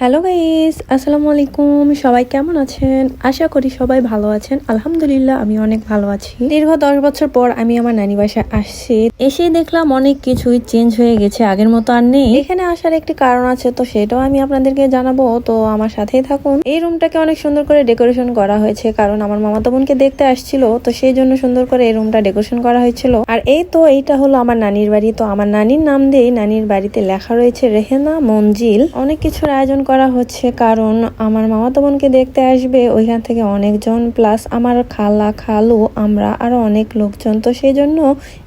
Hello guys, আসসালামু আলাইকুম। সবাই কেমন আছেন? আশা করি সবাই ভালো আছেন। আলহামদুলিল্লাহ আমি অনেক ভালো আছি। দীর্ঘ 10 বছর পর আমি আমার নানি বাসায় আসছি। এসে দেখলাম অনেক কিছুই চেঞ্জ হয়ে গেছে, আগের মতো আর নেই। এখানে আসার একটি কারণ আছে, তো সেটাও আমি আপনাদেরকে জানাবো, তো আমার সাথেই থাকুন। এই রুমটাকে অনেক সুন্দর করে ডেকোরেশন করা হয়েছে, কারণ আমার মামাতো বোনকে দেখতে আসছিল, তো সেই জন্য সুন্দর করে এই রুমটা ডেকোরেশন করা হয়েছিল। আর এইটা হলো আমার নানির বাড়ি। তো আমার নানির নাম দিয়ে নানির বাড়িতে লেখা রয়েছে রেহেনা মঞ্জিল। অনেক কিছুর আয়োজন করা হচ্ছে, কারণ আমার মামাতো বোনকে দেখতে আসবে ওইখান থেকে অনেকজন, প্লাস আমার খালা খালু, আমরা আরো অনেক লোকজন। তো সেই জন্য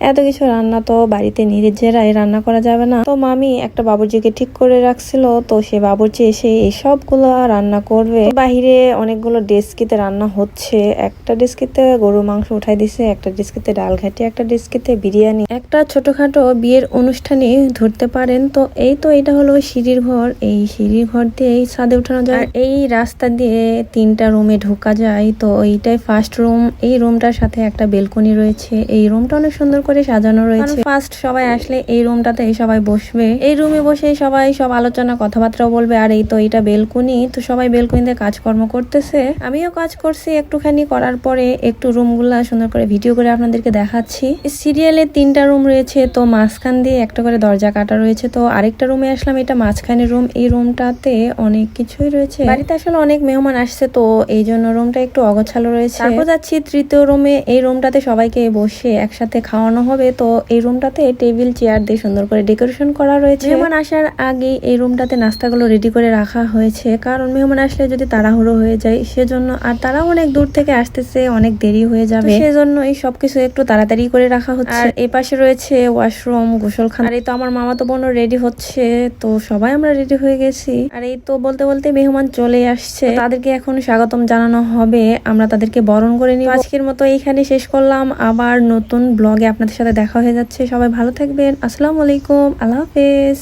এত কিছু রান্না তো বাড়িতে নিজেরাই রান্না করা যাবে না। তো মামি একটা বাবুর্চিকে ঠিক করে রাখছিল, তো সে বাবুর্চি এসে এই সবগুলো রান্না করবে। বাহিরে অনেকগুলো ডেস্কিতে রান্না হচ্ছে। একটা ডেস্কিতে গরু মাংস উঠাই দিছে, একটা ডেস্কিতে ডাল ঘাটি, একটা ডেস্কিতে বিরিয়ানি। একটা ছোটখাটো বিয়ের অনুষ্ঠানে ধরতে পারেন। তো এটা হলো সিঁড়ির ঘর। এই সিঁড়ির ঘর দিয়ে এই ছাদে উঠানো যায়, এই রাস্তা দিয়ে 3টা রুমে ঢোকা যায়। তো এইটাই ফার্স্ট রুম। এই রুমটার সাথে একটা বেলকনি রয়েছে। এই রুমটা অনেক সুন্দর করে সাজানো রয়েছে। ফার্স্ট সবাই আসলে এই রুমটাতে সবাই বসবে। এই রুমে বসে সবাই সব আলোচনা কথাবার্তা বলবে। আর এটা বেলকনি, তো সবাই বেলকনিতে কাজকর্ম করতেছে। আমিও কাজ করছি একটুখানি, করার পরে একটু রুমগুলা সুন্দর করে ভিডিও করে আপনাদেরকে দেখাচ্ছি। সিরিয়ালে 3টা রুম রয়েছে, তো মাঝখান দিয়ে একটা করে দরজা কাটা রয়েছে। তো আরেকটা রুমে আসলাম, এটা মাঝখানে রুম। এই রুমটাতে অনেক কিছুই রয়েছে। বাড়িতে আসলে অনেক মেহমান আসছে, তো এই জন্য রুমটা একটু অগোছালো রয়েছে। তারপর যাচ্ছি 3য় রুমে। এই রুমটাতে সবাইকে বসে একসাথে খাওয়ানো হবে। তো এই রুমটাতে টেবিল চেয়ার দিয়ে সুন্দর করে ডেকোরেশন করা রয়েছে। মেহমান আসার আগে এই রুমটাতে নাস্তাগুলো রেডি করে রাখা হয়েছে, কারণ মেহমান আসলে যদি তাড়াহুড়ো হয়ে যায় সেজন্য। আর তারা অনেক দূর থেকে আসতেছে, অনেক দেরি হয়ে যাবে, সেজন্য এই সবকিছু একটু তাড়াতাড়ি করে রাখা হচ্ছে। আর এই পাশে রয়েছে ওয়াশরুম, গোসলখানা। আর এই তো আমার মামাতো বোনও রেডি হচ্ছে, তো সবাই আমরা রেডি হয়ে গেছি। আর এই তো বলতে বলতে মেহমান চলে আসছে, তাদেরকে এখন স্বাগতম জানানো হবে, আমরা তাদেরকে বরণ করে নিব। আজকের মতো এইখানে শেষ করলাম, আবার নতুন ব্লগে আপনাদের সাথে দেখা হয়ে যাচ্ছে। সবাই ভালো থাকবেন। আসসালামু আলাইকুম, আল্লাহ হাফেজ।